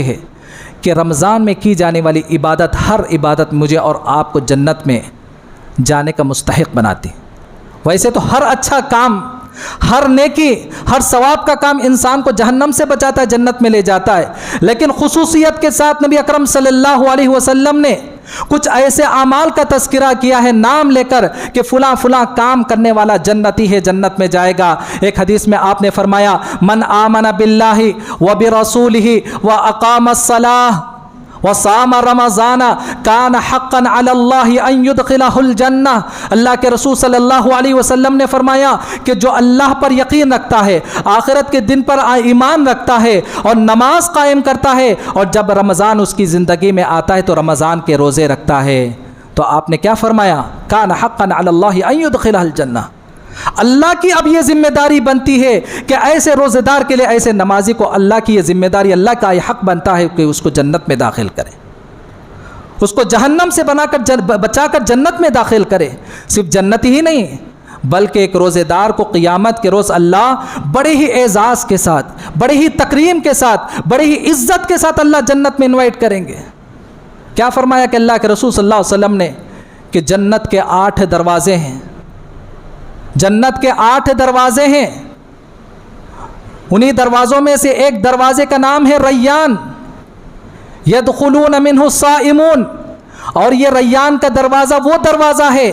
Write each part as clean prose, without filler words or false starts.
ہے کہ رمضان میں کی جانے والی عبادت، ہر عبادت مجھے اور آپ کو جنت میں جانے کا مستحق بناتی۔ ویسے تو ہر اچھا کام، ہر نیکی، ہر ثواب کا کام انسان کو جہنم سے بچاتا ہے، جنت میں لے جاتا ہے، لیکن خصوصیت کے ساتھ نبی اکرم صلی اللہ علیہ وسلم نے کچھ ایسے اعمال کا تذکرہ کیا ہے نام لے کر کہ فلاں فلاں کام کرنے والا جنتی ہے، جنت میں جائے گا۔ ایک حدیث میں آپ نے فرمایا من آمن باللہ وبرسولہ واقام الصلاۃ وصام رمضان کان حقا علی اللہ ان یدخلہ الجنہ۔ اللہ کے رسول صلی اللہ علیہ وسلم نے فرمایا کہ جو اللہ پر یقین رکھتا ہے، آخرت کے دن پر ایمان رکھتا ہے اور نماز قائم کرتا ہے، اور جب رمضان اس کی زندگی میں آتا ہے تو رمضان کے روزے رکھتا ہے، تو آپ نے کیا فرمایا؟ کان حقا علی اللہ ان یدخلہ الجنہ۔ اللہ کی اب یہ ذمہ داری بنتی ہے کہ ایسے روزے دار کے لیے، ایسے نمازی کو اللہ کی یہ ذمہ داری، اللہ کا یہ حق بنتا ہے کہ اس کو جنت میں داخل کرے، اس کو جہنم سے بچا کر جنت میں داخل کرے۔ صرف جنت ہی نہیں بلکہ ایک روزے دار کو قیامت کے روز اللہ بڑے ہی اعزاز کے ساتھ، بڑے ہی تکریم کے ساتھ، بڑے ہی عزت کے ساتھ اللہ جنت میں انوائٹ کریں گے۔ کیا فرمایا کہ اللہ کے رسول صلی اللہ علیہ وسلم نے کہ جنت کے 8 دروازے ہیں، جنت کے 8 دروازے ہیں، انہی دروازوں میں سے ایک دروازے کا نام ہے ریان، یدخلون منہ الصائمون، اور یہ ریان کا دروازہ وہ دروازہ ہے،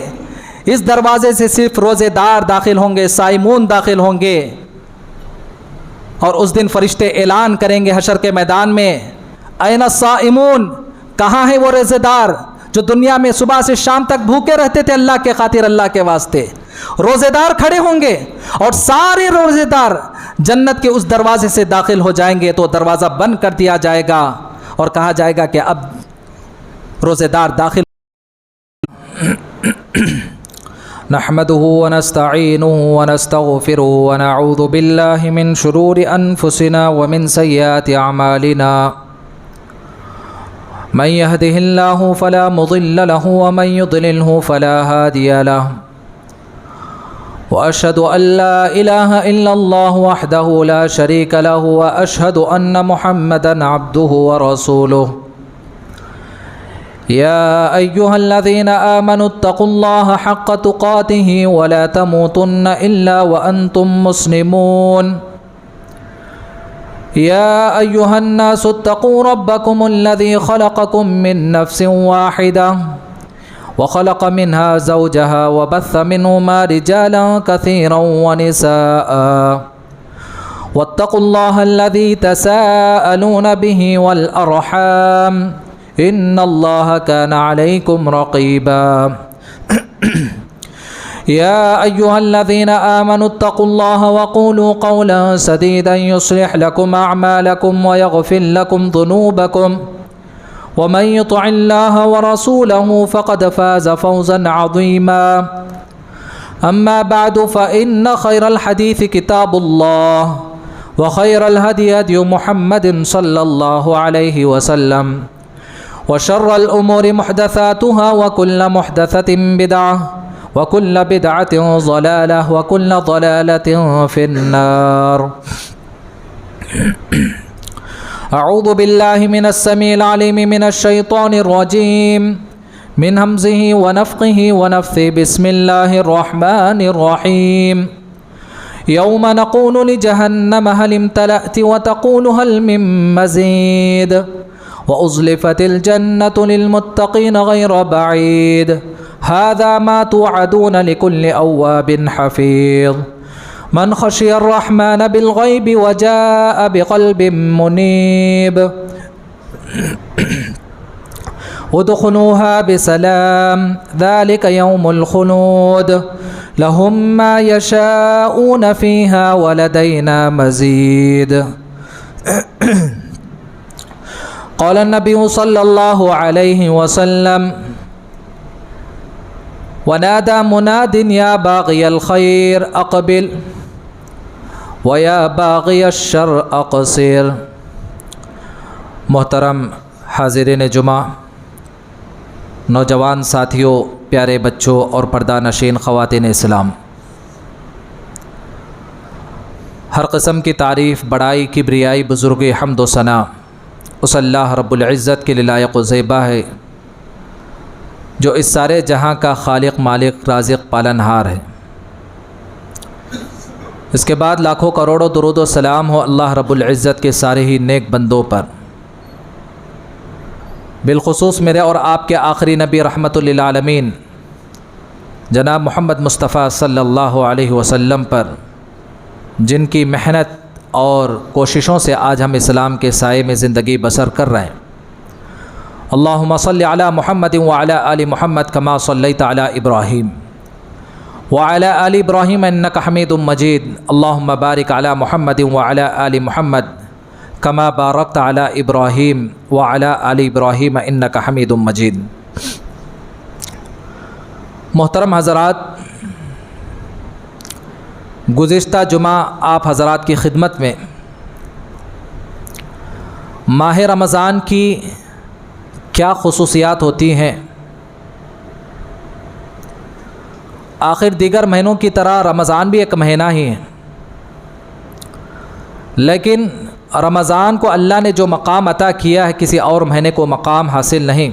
اس دروازے سے صرف روزے دار داخل ہوں گے، صائمون داخل ہوں گے۔ اور اس دن فرشتے اعلان کریں گے حشر کے میدان میں، این الصائمون، کہاں ہیں وہ روزے دار جو دنیا میں صبح سے شام تک بھوکے رہتے تھے اللہ کے خاطر، اللہ کے واسطے؟ روزے دار کھڑے ہوں گے اور سارے روزے دار جنت کے اس دروازے سے داخل ہو جائیں گے، تو دروازہ بند کر دیا جائے گا اور کہا جائے گا کہ اب روزے دار داخل۔ نحمده ونستعینه ونستغفره ونعوذ باللہ من شرور انفسنا ومن سیئات اعمالنا، من يهده الله فلا مضل له ومن يضلله فلا هادي له، وأشهد أن لا إله إلا الله وحده لا شريك له، وأشهد أن محمدًا عبده ورسوله۔ يا أيها الذين آمنوا اتقوا الله حق تقاته ولا تموتن إلا وأنتم مسلمون۔ يا أيها الناس اتقوا ربكم الذي خلقكم من نفس واحدة وخلق منها زوجها وبث منهما رجالا كثيرا ونساء، واتقوا الله الذي تساءلون به والأرحام إن الله كان عليكم رقيبا۔ يا أيها الذين آمنوا اتقوا الله وقولوا قولا سديدا يصلح لكم أعمالكم ويغفر لكم ذنوبكم، ومن يطع الله ورسوله فقد فاز فوزا عظيما۔ أما بعد فإن خير الحديث كتاب الله، وخير الهدي هدي محمد صلى الله عليه وسلم، وشر الأمور محدثاتها وكل محدثة بدعة وكل بدعة ضلالة وكل ضلالة في النار۔ اعوذ باللہ من السمیع العلیم من الشیطان الرجیم من ہمزہ ونفخہ ونفثہ، بسم اللہ الرحمن الرحیم۔ یوم نقول لجہنم هل امتلأت وتقول هل من مزید، وأزلفت الجنة للمتقین غیر بعید، هذا ما توعدون لكل أواب حفیظ۔ من خشی الرحمن بالغیب وجاء بقلب منیب، ادخلوها بسلام ذلك يوم الخلود، لهم ما يشاءون فيها ولدينا مزید۔ قال النبي صلى الله عليه وسلم، ونادى مناد يا باغي الخير أقبل وَيَا بَاغِيَ الشَّرِّ أَقْصِرْ۔ محترم حاضرین جمعہ، نوجوان ساتھیوں، پیارے بچوں اور پردہ نشین خواتین اسلام، ہر قسم کی تعریف، بڑائی، کبریائی، بزرگی، حمد و ثنا اس اللہ رب العزت کے لیے لائق و زیبا ہے جو اس سارے جہاں کا خالق، مالک، رازق، پالنہار ہے۔ اس کے بعد لاکھوں کروڑوں درود و سلام ہو اللہ رب العزت کے سارے ہی نیک بندوں پر، بالخصوص میرے اور آپ کے آخری نبی رحمت للعالمین جناب محمد مصطفیٰ صلی اللہ علیہ وسلم پر، جن کی محنت اور کوششوں سے آج ہم اسلام کے سائے میں زندگی بسر کر رہے ہیں۔ اللہم صلی علی محمد وعلی آل محمد کما صلیت علی ابراہیم وعلی آل ابراہیم انک حمید مجید، اللہم بارک علی محمد وعلی آل محمد کما بارکت علی ابراہیم وعلی آل ابراہیم انک حمید مجید۔ محترم حضرات، گزشتہ جمعہ آپ حضرات کی خدمت میں ماہ رمضان کی کیا خصوصیات ہوتی ہیں، آخر دیگر مہینوں کی طرح رمضان بھی ایک مہینہ ہی ہے، لیکن رمضان کو اللہ نے جو مقام عطا کیا ہے کسی اور مہینے کو مقام حاصل نہیں۔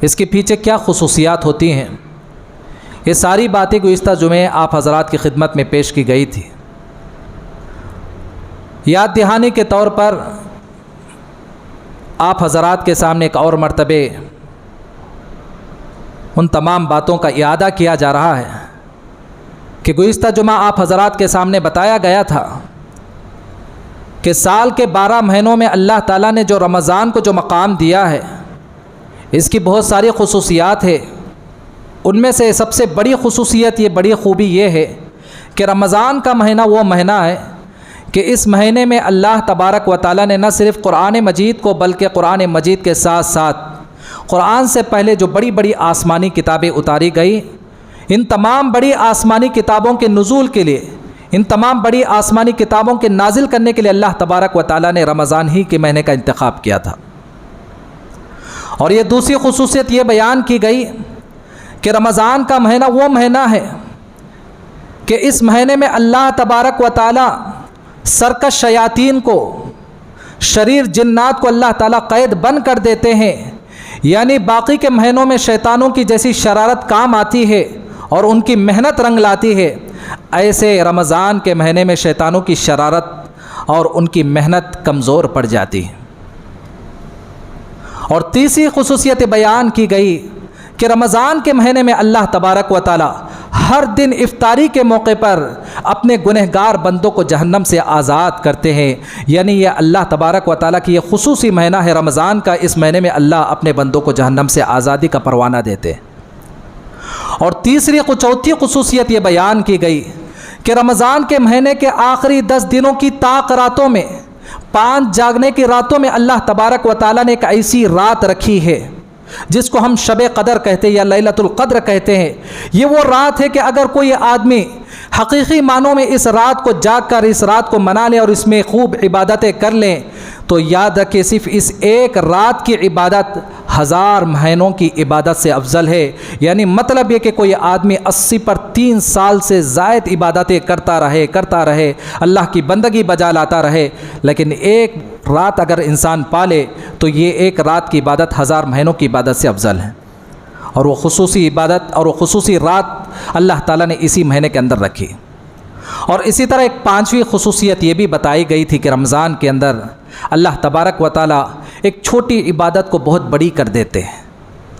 اس کے پیچھے کیا خصوصیات ہوتی ہیں، یہ ساری باتیں گزشتہ جمعے آپ حضرات کی خدمت میں پیش کی گئی تھی۔ یاد دہانی کے طور پر آپ حضرات کے سامنے ایک اور مرتبہ ان تمام باتوں کا اعادہ کیا جا رہا ہے کہ گزشتہ جمعہ آپ حضرات کے سامنے بتایا گیا تھا کہ سال کے 12 مہینوں میں اللہ تعالیٰ نے جو رمضان کو جو مقام دیا ہے اس کی بہت ساری خصوصیات ہے۔ ان میں سے سب سے بڑی خصوصیت، یہ بڑی خوبی یہ ہے کہ رمضان کا مہینہ وہ مہینہ ہے کہ اس مہینے میں اللہ تبارک و تعالیٰ نے نہ صرف قرآن مجید کو بلکہ قرآن مجید کے ساتھ ساتھ قرآن سے پہلے جو بڑی بڑی آسمانی کتابیں اتاری گئی، ان تمام بڑی آسمانی کتابوں کے نزول کے لیے، ان تمام بڑی آسمانی کتابوں کے نازل کرنے کے لیے اللہ تبارک و تعالیٰ نے رمضان ہی کے مہینے کا انتخاب کیا تھا۔ اور یہ دوسری خصوصیت یہ بیان کی گئی کہ رمضان کا مہینہ وہ مہینہ ہے کہ اس مہینے میں اللہ تبارک و تعالیٰ سرکش شیاطین کو، شریر جنات کو اللہ تعالیٰ قید بند کر دیتے ہیں۔ یعنی باقی کے مہینوں میں شیطانوں کی جیسی شرارت کام آتی ہے اور ان کی محنت رنگ لاتی ہے، ایسے رمضان کے مہینے میں شیطانوں کی شرارت اور ان کی محنت کمزور پڑ جاتی ہے۔ اور تیسری خصوصیت بیان کی گئی کہ رمضان کے مہینے میں اللہ تبارک و تعالی ہر دن افطاری کے موقع پر اپنے گنہگار بندوں کو جہنم سے آزاد کرتے ہیں۔ یعنی یہ اللہ تبارک و تعالیٰ کی یہ خصوصی مہینہ ہے رمضان کا، اس مہینے میں اللہ اپنے بندوں کو جہنم سے آزادی کا پروانہ دیتے ہیں۔ اور چوتھی خصوصیت یہ بیان کی گئی کہ رمضان کے مہینے کے آخری 10 دنوں کی طاق راتوں میں، 5 جاگنے کی راتوں میں اللہ تبارک و تعالیٰ نے ایک ایسی رات رکھی ہے جس کو ہم شب قدر کہتے ہیں یا لیلۃ القدر کہتے ہیں۔ یہ وہ رات ہے کہ اگر کوئی آدمی حقیقی معنوں میں اس رات کو جاگ کر اس رات کو منا لے اور اس میں خوب عبادتیں کر لیں تو یاد رکھیں صرف اس ایک رات کی عبادت 1000 مہینوں کی عبادت سے افضل ہے۔ یعنی مطلب یہ کہ کوئی آدمی 80 پر 3 سال سے زائد عبادتیں کرتا رہے، اللہ کی بندگی بجا لاتا رہے، لیکن ایک رات اگر انسان پالے تو یہ ایک رات کی عبادت 1000 مہینوں کی عبادت سے افضل ہے۔ اور وہ خصوصی عبادت اور وہ خصوصی رات اللہ تعالیٰ نے اسی مہینے کے اندر رکھی۔ اور اسی طرح ایک 5ویں خصوصیت یہ بھی بتائی گئی تھی کہ رمضان کے اندر اللہ تبارک و تعالیٰ ایک چھوٹی عبادت کو بہت بڑی کر دیتے ہیں۔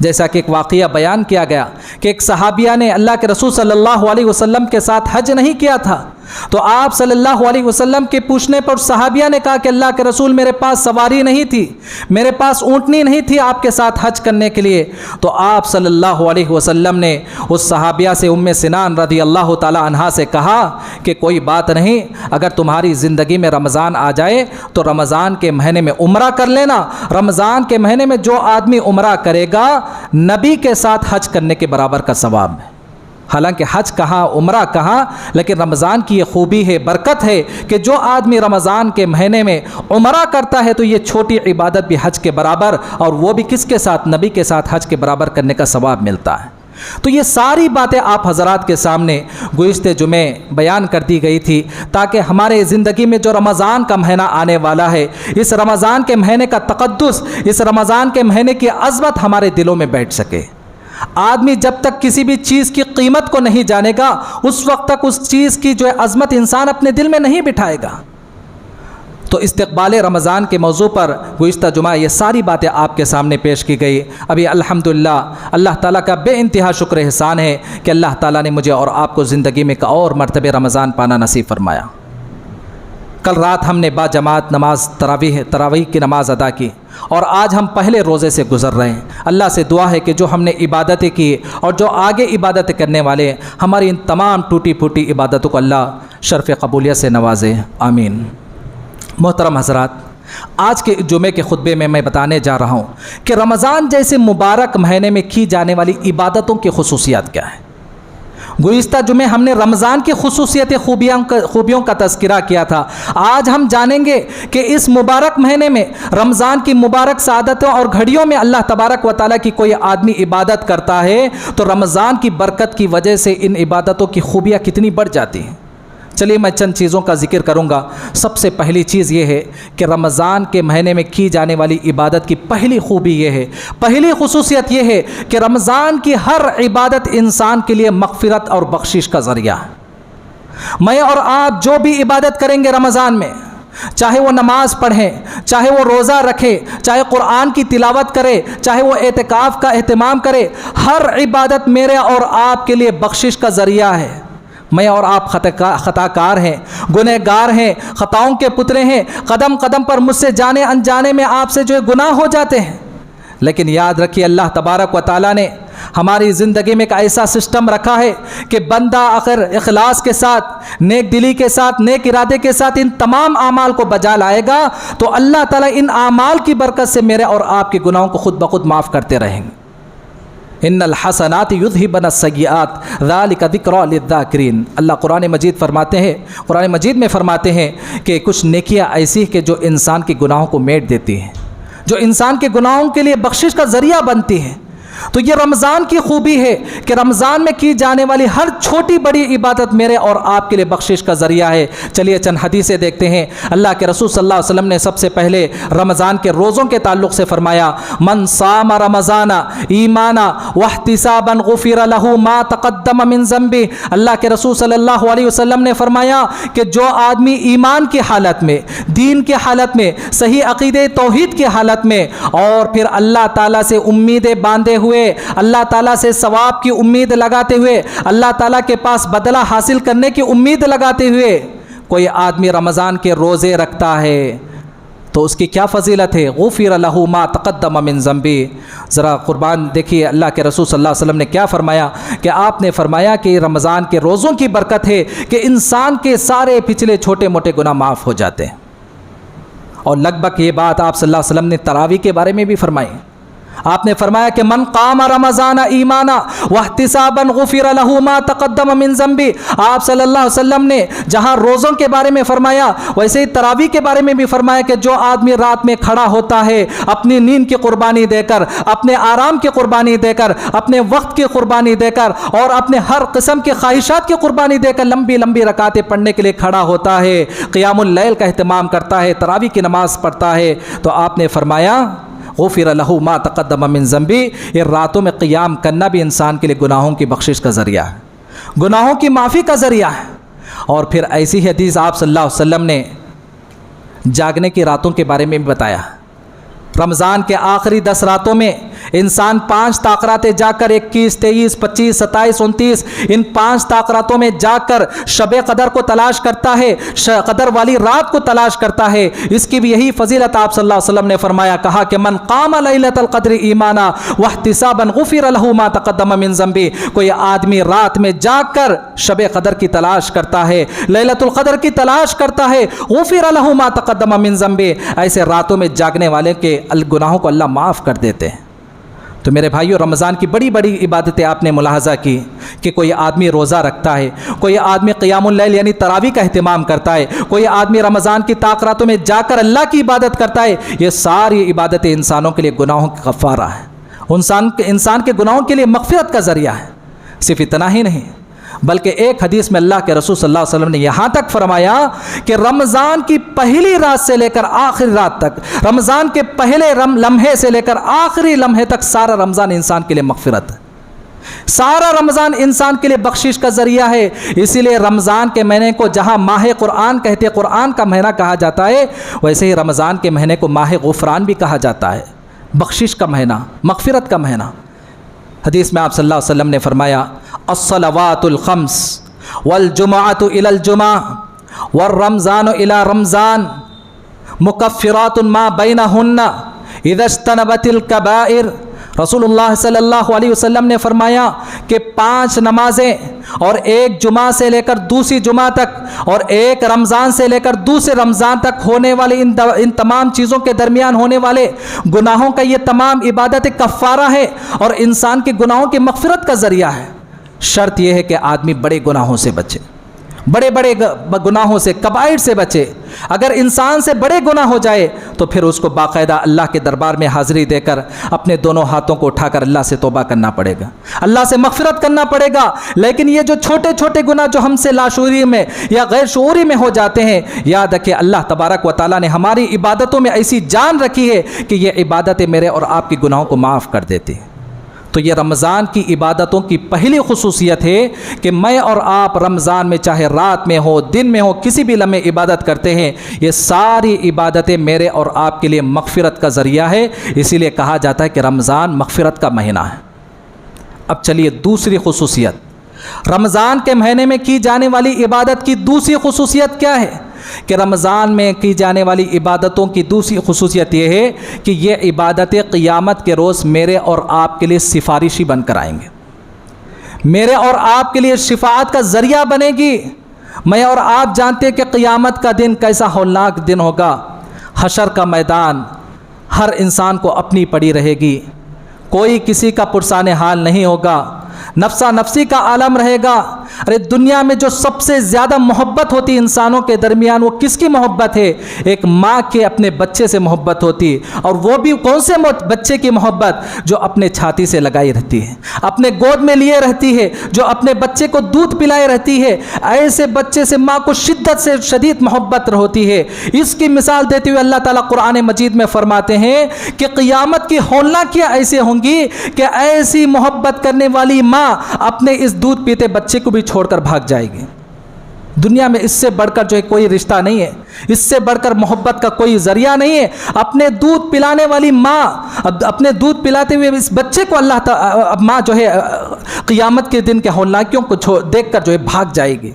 جیسا کہ ایک واقعہ بیان کیا گیا کہ ایک صحابیہ نے اللہ کے رسول صلی اللہ علیہ وسلم کے ساتھ حج نہیں کیا تھا، تو آپ صلی اللہ علیہ وسلم کے پوچھنے پر صحابیہ نے کہا کہ اللہ کے رسول میرے پاس سواری نہیں تھی، میرے پاس اونٹنی نہیں تھی آپ کے ساتھ حج کرنے کے لیے۔ تو آپ صلی اللہ علیہ وسلم نے اس صحابیہ سے ام سنان رضی اللہ تعالی عنہا سے کہا کہ کوئی بات نہیں، اگر تمہاری زندگی میں رمضان آ جائے تو رمضان کے مہینے میں عمرہ کر لینا۔ رمضان کے مہینے میں جو آدمی عمرہ کرے گا نبی کے ساتھ حج کرنے کے برابر کا ثواب ہے۔ حالانکہ حج کہاں عمرہ کہاں، لیکن رمضان کی یہ خوبی ہے، برکت ہے کہ جو آدمی رمضان کے مہینے میں عمرہ کرتا ہے تو یہ چھوٹی عبادت بھی حج کے برابر، اور وہ بھی کس کے ساتھ؟ نبی کے ساتھ حج کے برابر کرنے کا ثواب ملتا ہے۔ تو یہ ساری باتیں آپ حضرات کے سامنے گزشتہ جمعے بیان کر دی گئی تھی تاکہ ہمارے زندگی میں جو رمضان کا مہینہ آنے والا ہے، اس رمضان کے مہینے کا تقدس، اس رمضان کے مہینے کی عظمت ہمارے دلوں میں بیٹھ سکے۔ آدمی جب تک کسی بھی چیز کی قیمت کو نہیں جانے گا، اس وقت تک اس چیز کی جو عظمت انسان اپنے دل میں نہیں بٹھائے گا۔ تو استقبال رمضان کے موضوع پر گزشتہ جمعہ یہ ساری باتیں آپ کے سامنے پیش کی گئی۔ ابھی الحمدللہ اللہ تعالیٰ کا بے انتہا شکر احسان ہے کہ اللہ تعالیٰ نے مجھے اور آپ کو زندگی میں ایک اور مرتبہ رمضان پانا نصیب فرمایا۔ کل رات ہم نے با جماعت نماز تراویح کی نماز ادا کی، اور آج ہم پہلے روزے سے گزر رہے ہیں۔ اللہ سے دعا ہے کہ جو ہم نے عبادتیں کی اور جو آگے عبادتیں کرنے والے، ہماری ان تمام ٹوٹی پھوٹی عبادتوں کو اللہ شرف قبولیت سے نوازے، آمین۔ محترم حضرات، آج کے جمعے کے خطبے میں بتانے جا رہا ہوں کہ رمضان جیسے مبارک مہینے میں کی جانے والی عبادتوں کی خصوصیات کیا ہیں۔ گزشتہ جمعے ہم نے رمضان کی خصوصیت خوبیوں کا تذکرہ کیا تھا۔ آج ہم جانیں گے کہ اس مبارک مہینے میں رمضان کی مبارک سعادتوں اور گھڑیوں میں اللہ تبارک و تعالیٰ کی کوئی آدمی عبادت کرتا ہے تو رمضان کی برکت کی وجہ سے ان عبادتوں کی خوبیاں کتنی بڑھ جاتی ہیں۔ چلیے میں چند چیزوں کا ذکر کروں گا۔ سب سے پہلی چیز یہ ہے کہ رمضان کے مہینے میں کی جانے والی عبادت کی پہلی خوبی یہ ہے، پہلی خصوصیت یہ ہے کہ رمضان کی ہر عبادت انسان کے لیے مغفرت اور بخشش کا ذریعہ ہے۔ میں اور آپ جو بھی عبادت کریں گے رمضان میں، چاہے وہ نماز پڑھیں، چاہے وہ روزہ رکھے، چاہے قرآن کی تلاوت کرے، چاہے وہ اعتکاف کا اہتمام کرے، ہر عبادت میرے اور آپ کے لیے بخشش کا ذریعہ ہے۔ میں اور آپ خطا کار ہیں، گنہگار ہیں، خطاؤں کے پتلے ہیں، قدم قدم پر مجھ سے جانے انجانے میں آپ سے جو گناہ ہو جاتے ہیں، لیکن یاد رکھیے اللہ تبارک و تعالیٰ نے ہماری زندگی میں ایک ایسا سسٹم رکھا ہے کہ بندہ اگر اخلاص کے ساتھ، نیک دلی کے ساتھ، نیک ارادے کے ساتھ ان تمام اعمال کو بجا لائے گا تو اللہ تعالیٰ ان اعمال کی برکت سے میرے اور آپ کے گناہوں کو خود بخود معاف کرتے رہیں گے۔ ان الحسنات یذھبن السیئات ذلک ذکری للذاکرین۔ اللہ قرآن مجید میں فرماتے ہیں کہ کچھ نیکیاں ایسی کہ جو انسان کے گناہوں کو میٹ دیتی ہیں، جو انسان کے گناہوں کے لیے بخشش کا ذریعہ بنتی ہیں۔ تو یہ رمضان کی خوبی ہے کہ رمضان میں کی جانے والی ہر چھوٹی بڑی عبادت میرے اور آپ کے لیے بخشش کا ذریعہ ہے۔ چلیے چند حدیثیں دیکھتے ہیں۔ اللہ کے رسول صلی اللہ علیہ وسلم نے سب سے پہلے رمضان کے روزوں کے تعلق سے فرمایا، من صام رمضان ایمانا واحتسابا غفر له ما تقدم من ذنبه۔ اللہ کے رسول صلی اللہ علیہ وسلم نے فرمایا کہ جو آدمی ایمان کی حالت میں، دین کی حالت میں، صحیح عقیدے توحید کی حالت میں، اور پھر اللہ تعالیٰ سے امیدیں باندھے ہوئے، اللہ تعالیٰ سے ثواب کی امید لگاتے ہوئے، اللہ تعالیٰ کے پاس بدلہ حاصل کرنے کی امید لگاتے ہوئے کوئی آدمی رمضان کے روزے رکھتا ہے تو اس کی کیا فضیلت ہے؟ غفر له ما تقدم من ذنبی۔ ذرا قربان دیکھیے اللہ کے رسول صلی اللہ علیہ وسلم نے کیا فرمایا کہ آپ نے فرمایا کہ رمضان کے روزوں کی برکت ہے کہ انسان کے سارے پچھلے چھوٹے موٹے گناہ معاف ہو جاتے ہیں۔ اور لگ بھگ یہ بات آپ صلی اللہ علیہ وسلم نے تراویح کے بارے میں بھی فرمائی۔ آپ نے فرمایا کہ من قام رمضان ایمانا واحتسابا غفر له ما تقدم من ذنبی۔ آپ صلی اللہ علیہ وسلم نے جہاں روزوں کے بارے میں فرمایا، ویسے ہی تراویح کے بارے میں بھی فرمایا کہ جو آدمی رات میں کھڑا ہوتا ہے اپنی نیند کی قربانی دے کر، اپنے آرام کی قربانی دے کر، اپنے وقت کی قربانی دے کر، اور اپنے ہر قسم کی خواہشات کی قربانی دے کر لمبی لمبی رکعتیں پڑھنے کے لیے کھڑا ہوتا ہے، قیام اللیل کا اہتمام کرتا ہے، تراویح کی نماز پڑھتا ہے، تو آپ نے فرمایا غفر له ما تقدم من ذنبی۔ یہ راتوں میں قیام کرنا بھی انسان کے لیے گناہوں کی بخشش کا ذریعہ ہے، گناہوں کی معافی کا ذریعہ ہے۔ اور پھر ایسی حدیث آپ صلی اللہ علیہ وسلم نے جاگنے کی راتوں کے بارے میں بھی بتایا۔ رمضان کے آخری 10 راتوں میں انسان 5 تاخراتیں جا کر 21، 23، 25، 27، 29 ان 5 تاخراتوں میں جا کر شب قدر کو تلاش کرتا ہے، قدر والی رات کو تلاش کرتا ہے۔ اس کی بھی یہی فضیلت آپ صلی اللہ علیہ وسلم نے فرمایا، کہا کہ من قام لیلۃ القدر ایمانا واحتسابا غفر له ما تقدم من ذنبی۔ کوئی آدمی رات میں جا کر شب قدر کی تلاش کرتا ہے، لیلۃ القدر کی تلاش کرتا ہے، غفر له ما تقدم من ذنبی، ایسے راتوں میں جاگنے والے کے گناہوں کو اللہ معاف کر دیتے ہیں۔ تو میرے بھائیو، رمضان کی بڑی بڑی عبادتیں آپ نے ملاحظہ کی کہ کوئی آدمی روزہ رکھتا ہے، کوئی آدمی قیام اللیل یعنی تراویح کا اہتمام کرتا ہے، کوئی آدمی رمضان کی تاخراتوں میں جا کر اللہ کی عبادت کرتا ہے۔ یہ ساری عبادتیں انسانوں کے لیے گناہوں کا کفارہ ہے، انسان کے گناہوں کے لیے مغفرت کا ذریعہ ہے۔ صرف اتنا ہی نہیں بلکہ ایک حدیث میں اللہ کے رسول صلی اللہ علیہ وسلم نے یہاں تک فرمایا کہ رمضان کی پہلی رات سے لے کر آخری رات تک، رمضان کے پہلے لمحے سے لے کر آخری لمحے تک سارا رمضان انسان کے لیے مغفرت ہے، سارا رمضان انسان کے لیے بخشش کا ذریعہ ہے۔ اسی لیے رمضان کے مہینے کو جہاں ماہ قرآن کہتے ہیں، قرآن کا مہینہ کہا جاتا ہے، ویسے ہی رمضان کے مہینے کو ماہ غفران بھی کہا جاتا ہے، بخشش کا مہینہ، مغفرت کا مہینہ۔ حدیث میں آپ صلی اللہ علیہ وسلم نے فرمایا الصلوات الخمس والجمعۃ الی الجمعہ والرمضان الی رمضان مکفرات ما بینہن اذا اجتنبت الکبائر۔ رسول اللہ صلی اللہ علیہ وسلم نے فرمایا کہ 5 نمازیں اور ایک جمعہ سے لے کر دوسری جمعہ تک اور ایک رمضان سے لے کر دوسرے رمضان تک ہونے والے ان تمام چیزوں کے درمیان ہونے والے گناہوں کا یہ تمام عبادت کفارہ ہے اور انسان کے گناہوں کی مغفرت کا ذریعہ ہے۔ شرط یہ ہے کہ آدمی بڑے گناہوں سے بچے، بڑے بڑے گناہوں سے، کبائر سے بچے۔ اگر انسان سے بڑے گناہ ہو جائے تو پھر اس کو باقاعدہ اللہ کے دربار میں حاضری دے کر اپنے دونوں ہاتھوں کو اٹھا کر اللہ سے توبہ کرنا پڑے گا، اللہ سے مغفرت کرنا پڑے گا۔ لیکن یہ جو چھوٹے چھوٹے گناہ جو ہم سے لاشعوری میں یا غیر شعوری میں ہو جاتے ہیں، یاد رکھیں اللہ تبارک و تعالیٰ نے ہماری عبادتوں میں ایسی جان رکھی ہے کہ یہ عبادتیں میرے اور آپ کی گناہوں کو معاف کر دیتی ہیں۔ تو یہ رمضان کی عبادتوں کی پہلی خصوصیت ہے کہ میں اور آپ رمضان میں چاہے رات میں ہو دن میں ہو کسی بھی لمحے عبادت کرتے ہیں، یہ ساری عبادتیں میرے اور آپ کے لیے مغفرت کا ذریعہ ہے۔ اسی لیے کہا جاتا ہے کہ رمضان مغفرت کا مہینہ ہے۔ اب چلیے دوسری خصوصیت، رمضان کے مہینے میں کی جانے والی عبادت کی دوسری خصوصیت کیا ہے؟ کہ رمضان میں کی جانے والی عبادتوں کی دوسری خصوصیت یہ ہے کہ یہ عبادتیں قیامت کے روز میرے اور آپ کے لیے سفارشی بن کر آئیں گے، میرے اور آپ کے لیے شفاعت کا ذریعہ بنے گی۔ میں اور آپ جانتے ہیں کہ قیامت کا دن کیسا ہولناک دن ہوگا، حشر کا میدان، ہر انسان کو اپنی پڑی رہے گی، کوئی کسی کا پرسان حال نہیں ہوگا، نفسا نفسی کا عالم رہے گا۔ ارے دنیا میں جو سب سے زیادہ محبت ہوتی انسانوں کے درمیان وہ کس کی محبت ہے؟ ایک ماں کے اپنے بچے سے محبت ہوتی، اور وہ بھی کون سے بچے کی محبت؟ جو اپنے چھاتی سے لگائی رہتی ہے، اپنے گود میں لیے رہتی ہے، جو اپنے بچے کو دودھ پلائے رہتی ہے۔ ایسے بچے سے ماں کو شدت سے شدید محبت ہوتی ہے۔ اس کی مثال دیتے ہوئے اللہ تعالیٰ قرآن مجید میں فرماتے ہیں کہ قیامت کی ہولناکیاں ایسے ہوں گی کہ ایسی محبت کرنے والی ماں اپنے اس دودھ پیتے بچے کو بھی چھوڑ کر بھاگ جائے گی۔ دنیا میں اس سے بڑھ کر جو ہے کوئی رشتہ نہیں ہے، اس سے بڑھ کر محبت کا کوئی ذریعہ نہیں ہے۔ اپنے دودھ پلانے والی ماں اپنے دودھ پلاتے ہوئے اس بچے کو ماں جو ہے قیامت کے دن کے ہولناکیوں کو دیکھ کر جو ہے بھاگ جائے گی۔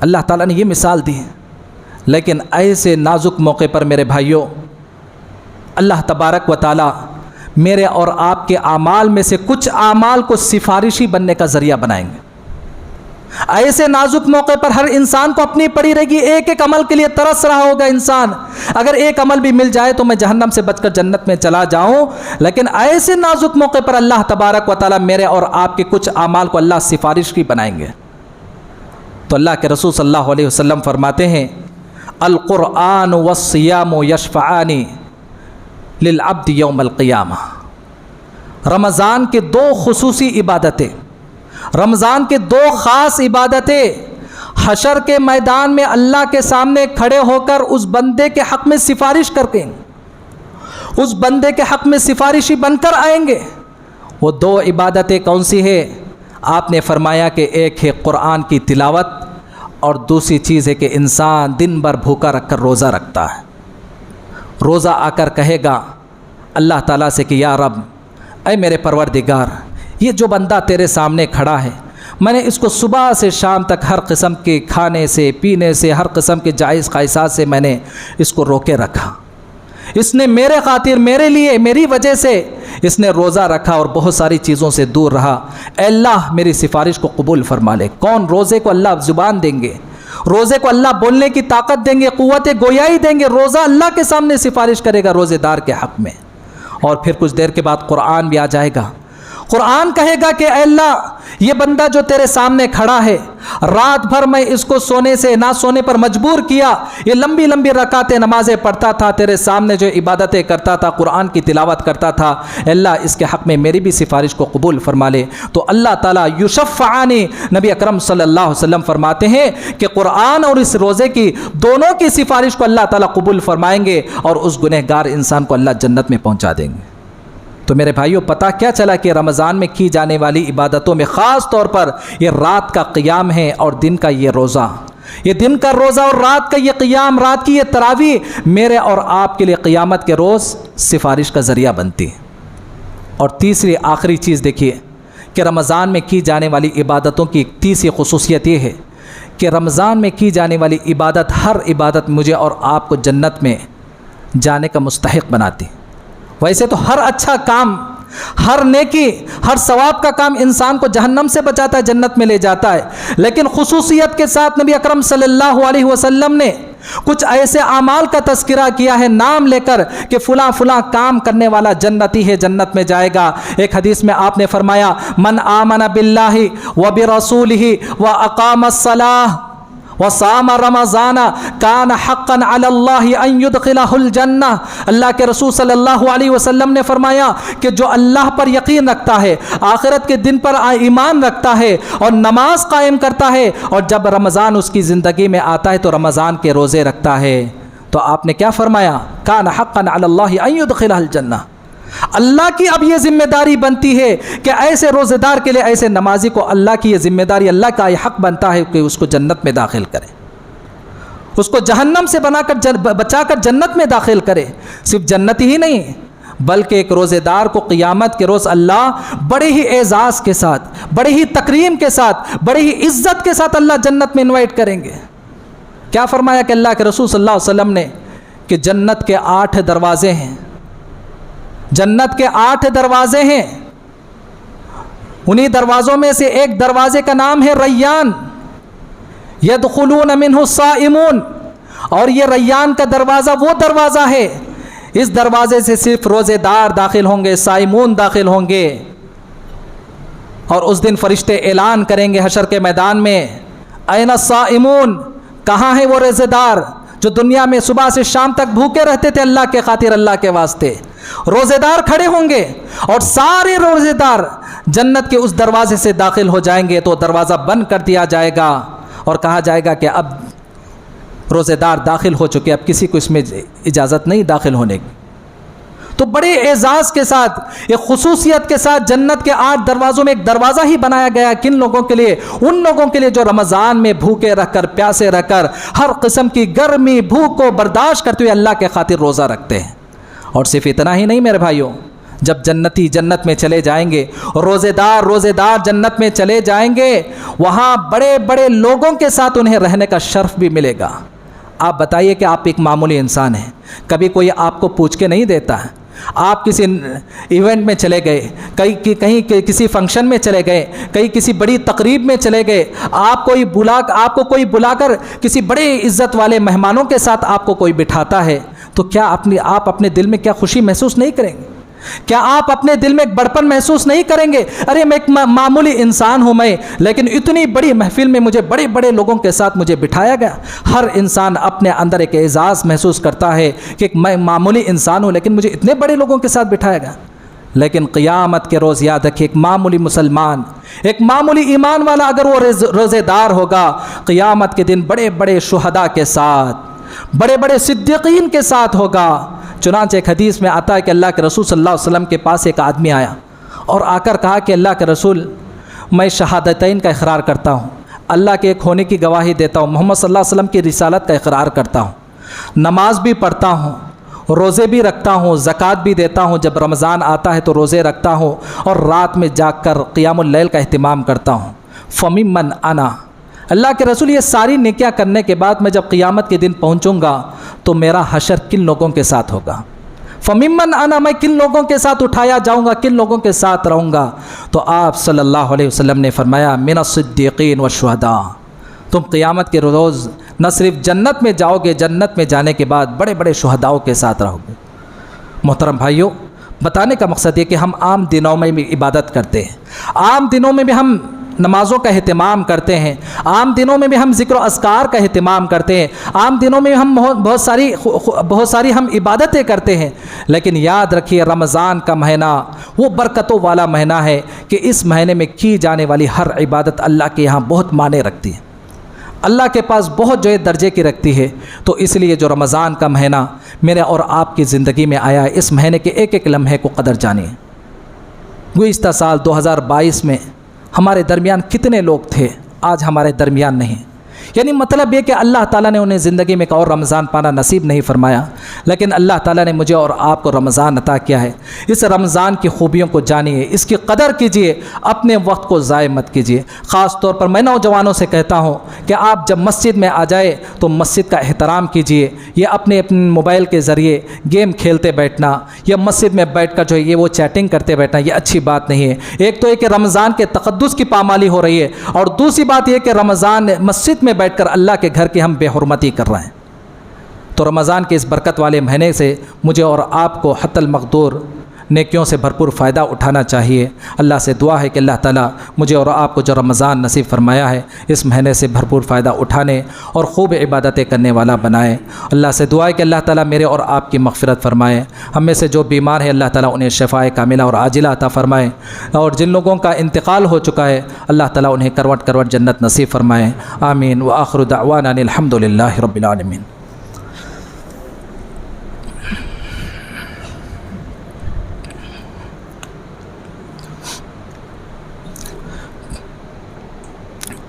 اللہ تعالیٰ نے یہ مثال دی ہے۔ لیکن ایسے نازک موقع پر میرے بھائیوں، اللہ تبارک و تعالیٰ میرے اور آپ کے اعمال میں سے کچھ اعمال کو سفارشی بننے کا ذریعہ بنائیں گے۔ ایسے نازک موقع پر ہر انسان کو اپنی پڑی رہے گی، ایک ایک عمل کے لیے ترس رہا ہوگا انسان، اگر ایک عمل بھی مل جائے تو میں جہنم سے بچ کر جنت میں چلا جاؤں۔ لیکن ایسے نازک موقع پر اللہ تبارک و تعالیٰ میرے اور آپ کے کچھ اعمال کو اللہ سفارش کی بنائیں گے۔ تو اللہ کے رسول صلی اللہ علیہ وسلم فرماتے ہیں القرآن والصیام یشفعان للعبد یوم القیامہ۔ رمضان کے 2 خصوصی عبادتیں، رمضان کے 2 خاص عبادتیں حشر کے میدان میں اللہ کے سامنے کھڑے ہو کر اس بندے کے حق میں سفارش کر کے اس بندے کے حق میں سفارشی بن کر آئیں گے۔ وہ 2 عبادتیں کون سی ہے؟ آپ نے فرمایا کہ ایک ہے قرآن کی تلاوت اور دوسری چیز ہے کہ انسان دن بھر بھوکا رکھ کر روزہ رکھتا ہے، روزہ آ کر کہے گا اللہ تعالیٰ سے کہ یا رب، اے میرے پروردگار، یہ جو بندہ تیرے سامنے کھڑا ہے، میں نے اس کو صبح سے شام تک ہر قسم کے کھانے سے پینے سے ہر قسم کے جائز خواہشات سے میں نے اس کو روکے رکھا، اس نے میرے خاطر میرے لیے میری وجہ سے اس نے روزہ رکھا اور بہت ساری چیزوں سے دور رہا، اے اللہ میری سفارش کو قبول فرما لے۔ کون روزے کو اللہ زبان دیں گے، روزے کو اللہ بولنے کی طاقت دیں گے، قوت گویائی دیں گے، روزہ اللہ کے سامنے سفارش کرے گا روزے دار کے حق میں۔ اور پھر کچھ دیر کے بعد قرآن بھی آ جائے گا، قرآن کہے گا کہ اے اللہ یہ بندہ جو تیرے سامنے کھڑا ہے، رات بھر میں اس کو سونے سے نہ سونے پر مجبور کیا، یہ لمبی لمبی رکعتیں نمازیں پڑھتا تھا، تیرے سامنے جو عبادتیں کرتا تھا، قرآن کی تلاوت کرتا تھا، اے اللہ اس کے حق میں میری بھی سفارش کو قبول فرما لے۔ تو اللہ تعالیٰ یشفعانی، نبی اکرم صلی اللہ علیہ وسلم فرماتے ہیں کہ قرآن اور اس روزے کی دونوں کی سفارش کو اللہ تعالیٰ قبول فرمائیں گے اور اس گنہگار انسان کو اللہ جنت میں پہنچا دیں گے۔ تو میرے بھائیوں، پتہ کیا چلا کہ رمضان میں کی جانے والی عبادتوں میں خاص طور پر یہ رات کا قیام ہے اور دن کا یہ روزہ، یہ دن کا روزہ اور رات کا یہ قیام، رات کی یہ تراویح میرے اور آپ کے لیے قیامت کے روز سفارش کا ذریعہ بنتی ہے۔ اور تیسری آخری چیز دیکھیے کہ رمضان میں کی جانے والی عبادتوں کی ایک تیسری خصوصیت یہ ہے کہ رمضان میں کی جانے والی عبادت، ہر عبادت مجھے اور آپ کو جنت میں جانے کا مستحق بناتی۔ ویسے تو ہر اچھا کام، ہر نیکی، ہر ثواب کا کام انسان کو جہنم سے بچاتا ہے، جنت میں لے جاتا ہے، لیکن خصوصیت کے ساتھ نبی اکرم صلی اللہ علیہ وسلم نے کچھ ایسے اعمال کا تذکرہ کیا ہے نام لے کر کہ فلاں فلاں کام کرنے والا جنتی ہے، جنت میں جائے گا۔ ایک حدیث میں آپ نے فرمایا من آمن باللہ وبرسولہ واقام الصلاۃ وصام رمضان کان حقا علی اللہ ان یدخلہ الجنہ۔ اللہ کے رسول صلی اللہ علیہ وسلم نے فرمایا کہ جو اللہ پر یقین رکھتا ہے، آخرت کے دن پر ایمان رکھتا ہے اور نماز قائم کرتا ہے، اور جب رمضان اس کی زندگی میں آتا ہے تو رمضان کے روزے رکھتا ہے، تو آپ نے کیا فرمایا؟ کان حقا علی اللہ ان یدخلہ الجنہ۔ اللہ کی اب یہ ذمہ داری بنتی ہے کہ ایسے روزے دار کے لیے، ایسے نمازی کو اللہ کی یہ ذمہ داری، اللہ کا یہ حق بنتا ہے کہ اس کو جنت میں داخل کرے، اس کو جہنم سے بچا کر جنت میں داخل کرے۔ صرف جنت ہی نہیں بلکہ ایک روزے دار کو قیامت کے روز اللہ بڑے ہی اعزاز کے ساتھ، بڑے ہی تکریم کے ساتھ، بڑے ہی عزت کے ساتھ اللہ جنت میں انوائٹ کریں گے۔ کیا فرمایا کہ اللہ کے رسول صلی اللہ علیہ وسلم نے کہ جنت کے 8 دروازے ہیں، جنت کے 8 دروازے ہیں، انہی دروازوں میں سے ایک دروازے کا نام ہے ریان، یدخلون منہ الصائمون، اور یہ ریان کا دروازہ وہ دروازہ ہے، اس دروازے سے صرف روزے دار داخل ہوں گے، صائمون داخل ہوں گے۔ اور اس دن فرشتے اعلان کریں گے حشر کے میدان میں، این الصائمون، کہاں ہیں وہ روزے دار جو دنیا میں صبح سے شام تک بھوکے رہتے تھے اللہ کے خاطر، اللہ کے واسطے؟ روزے دار کھڑے ہوں گے اور سارے روزے دار جنت کے اس دروازے سے داخل ہو جائیں گے، تو دروازہ بند کر دیا جائے گا اور کہا جائے گا کہ اب روزے دار داخل ہو چکے، اب کسی کو اس میں اجازت نہیں داخل ہونے کی۔ تو بڑے اعزاز کے ساتھ، ایک خصوصیت کے ساتھ جنت کے 8 دروازوں میں ایک دروازہ ہی بنایا گیا ہے۔ کن لوگوں کے لیے؟ ان لوگوں کے لیے جو رمضان میں بھوکے رہ کر، پیاسے رہ کر، ہر قسم کی گرمی بھوک کو برداشت کرتے ہوئے اللہ کے خاطر روزہ رکھتے ہیں۔ اور صرف اتنا ہی نہیں میرے بھائیوں، جب جنتی جنت میں چلے جائیں گے، روزے دار جنت میں چلے جائیں گے، وہاں بڑے بڑے لوگوں کے ساتھ انہیں رہنے کا شرف بھی ملے گا۔ آپ بتائیے کہ آپ ایک معمولی انسان ہیں، کبھی کوئی آپ کو پوچھ کے نہیں دیتا ہے، آپ کسی ایونٹ میں چلے گئے، کہیں کسی فنکشن میں چلے گئے، کہیں کسی بڑی تقریب میں چلے گئے، آپ کو کوئی بلا کر کسی بڑے عزت والے مہمانوں کے ساتھ آپ کو کوئی بٹھاتا ہے، تو کیا آپ اپنے دل میں کیا خوشی محسوس نہیں کریں گے؟ کیا آپ اپنے دل میں ایک بڑپن محسوس نہیں کریں گے؟ ارے میں ایک معمولی انسان ہوں، لیکن اتنی بڑی محفل میں مجھے بڑے بڑے لوگوں کے ساتھ مجھے بٹھایا گیا۔ ہر انسان اپنے اندر ایک اعزاز محسوس کرتا ہے کہ میں معمولی انسان ہوں لیکن مجھے اتنے بڑے لوگوں کے ساتھ بٹھایا گیا۔ لیکن قیامت کے روز یاد رکھیے، ایک معمولی مسلمان، ایک معمولی ایمان والا اگر وہ روزے دار ہوگا، قیامت کے دن بڑے بڑے شہداء کے ساتھ، بڑے بڑے صدیقین کے ساتھ ہوگا۔ چنانچہ ایک حدیث میں آتا ہے کہ اللہ کے رسول صلی اللہ علیہ وسلم کے پاس ایک آدمی آیا اور آ کر کہا کہ اللہ کے رسول، میں شہادتین کا اقرار کرتا ہوں، اللہ کے ایک ہونے کی گواہی دیتا ہوں، محمد صلی اللہ علیہ وسلم کی رسالت کا اقرار کرتا ہوں، نماز بھی پڑھتا ہوں، روزے بھی رکھتا ہوں، زکوٰۃ بھی دیتا ہوں، جب رمضان آتا ہے تو روزے رکھتا ہوں، اور رات میں جاگ کر قیام اللیل کا اہتمام کرتا ہوں۔ فممن انا، اللہ کے رسول یہ ساری نیکیاں کرنے کے بعد میں جب قیامت کے دن پہنچوں گا تو میرا حشر کن لوگوں کے ساتھ ہوگا؟ فممن انا، میں کن لوگوں کے ساتھ اٹھایا جاؤں گا، کن لوگوں کے ساتھ رہوں گا؟ تو آپ صلی اللہ علیہ وسلم نے فرمایا من الصدیقین والشہداء، تم قیامت کے روز نہ صرف جنت میں جاؤ گے، جنت میں جانے کے بعد بڑے بڑے شہداؤں کے ساتھ رہو گے۔ محترم بھائیوں، بتانے کا مقصد یہ کہ ہم عام دنوں میں بھی عبادت کرتے ہیں، عام دنوں میں بھی ہم نمازوں کا اہتمام کرتے ہیں، عام دنوں میں بھی ہم ذکر و اذکار کا اہتمام کرتے ہیں، عام دنوں میں ہم بہت ساری ہم عبادتیں کرتے ہیں، لیکن یاد رکھیے رمضان کا مہینہ وہ برکتوں والا مہینہ ہے کہ اس مہینے میں کی جانے والی ہر عبادت اللہ کے یہاں بہت معنی رکھتی ہے، اللہ کے پاس بہت جو ہے درجے کی رکھتی ہے۔ تو اس لیے جو رمضان کا مہینہ میرے اور آپ کی زندگی میں آیا ہے، اس مہینے کے ایک ایک لمحے کو قدر جانیے۔ گزشتہ سال 2022 میں ہمارے درمیان کتنے لوگ تھے، آج ہمارے درمیان نہیں، یعنی مطلب یہ کہ اللہ تعالیٰ نے انہیں زندگی میں ایک اور رمضان پانا نصیب نہیں فرمایا، لیکن اللہ تعالیٰ نے مجھے اور آپ کو رمضان عطا کیا ہے۔ اس رمضان کی خوبیوں کو جانیے، اس کی قدر کیجیے، اپنے وقت کو ضائع مت کیجیے۔ خاص طور پر میں نوجوانوں سے کہتا ہوں کہ آپ جب مسجد میں آ جائے تو مسجد کا احترام کیجیے۔ یہ اپنے موبائل کے ذریعے گیم کھیلتے بیٹھنا یا مسجد میں بیٹھ کر جو ہے یہ وہ چیٹنگ کرتے بیٹھنا، یہ اچھی بات نہیں ہے۔ ایک تو یہ کہ رمضان کے تقدس کی پامالی ہو رہی ہے، اور دوسری بات یہ کہ رمضان مسجد میں بیٹھ کر اللہ کے گھر کی ہم بے حرمتی کر رہے ہیں۔ تو رمضان کے اس برکت والے مہینے سے مجھے اور آپ کو حتی المقدور نیکیوں سے بھرپور فائدہ اٹھانا چاہیے۔ اللہ سے دعا ہے کہ اللہ تعالیٰ مجھے اور آپ کو جو رمضان نصیب فرمایا ہے اس مہینے سے بھرپور فائدہ اٹھانے اور خوب عبادتیں کرنے والا بنائے۔ اللہ سے دعا ہے کہ اللہ تعالیٰ میرے اور آپ کی مغفرت فرمائے۔ ہم میں سے جو بیمار ہیں اللہ تعالیٰ انہیں شفائے کاملہ اور عاجلہ عطا فرمائے، اور جن لوگوں کا انتقال ہو چکا ہے اللہ تعالیٰ انہیں کروٹ کروٹ جنت نصیب فرمائے۔ آمین۔ وآخر دعوانا ان الحمد للہ رب العالمین۔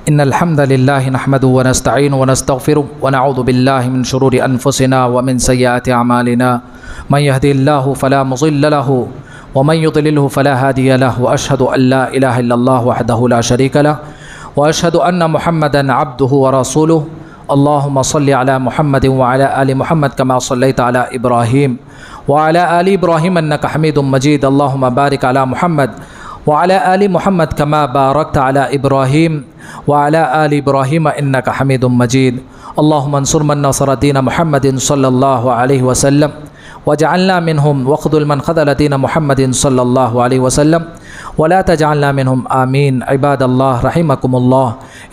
ان الحمد لله نحمده ونستعينه ونستغفره ونعوذ بالله من شرور انفسنا ومن سيئات اعمالنا، من يهدي الله فلا مضل له ومن يضلله فلا هادي له، واشهد ان لا اله الا الله وحده لا شريك له، واشهد ان محمدا عبده ورسوله۔ اللهم صل على محمد وعلى ال محمد كما صليت على ابراهيم وعلى ال ابراهيم انك حميد مجيد۔ اللهم بارك على محمد وعلى آل محمد كما باركت على إبراهيم وعلى آل إبراهيم إنك حميد مجيد۔ اللهم انصر من نصر دين محمد صلى الله عليه وسلم وجعلنا منهم، واخذل من خذل دين محمد صلى الله عليه وسلم ولا تجعلنا منهم، آمين۔ عباد الله رحمكم الله،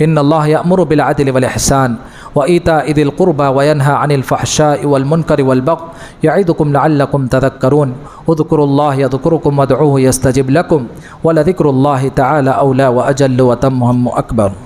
إن الله يأمر بالعدل والإحسان وإيتاء ذي القربى وينهى عن الفحشاء والمنكر والبغي يعظكم لعلكم تذكرون۔ اذكروا الله يذكركم وادعوه يستجب لكم، ولذكر الله تعالى أولى وأجل وتم أكبر۔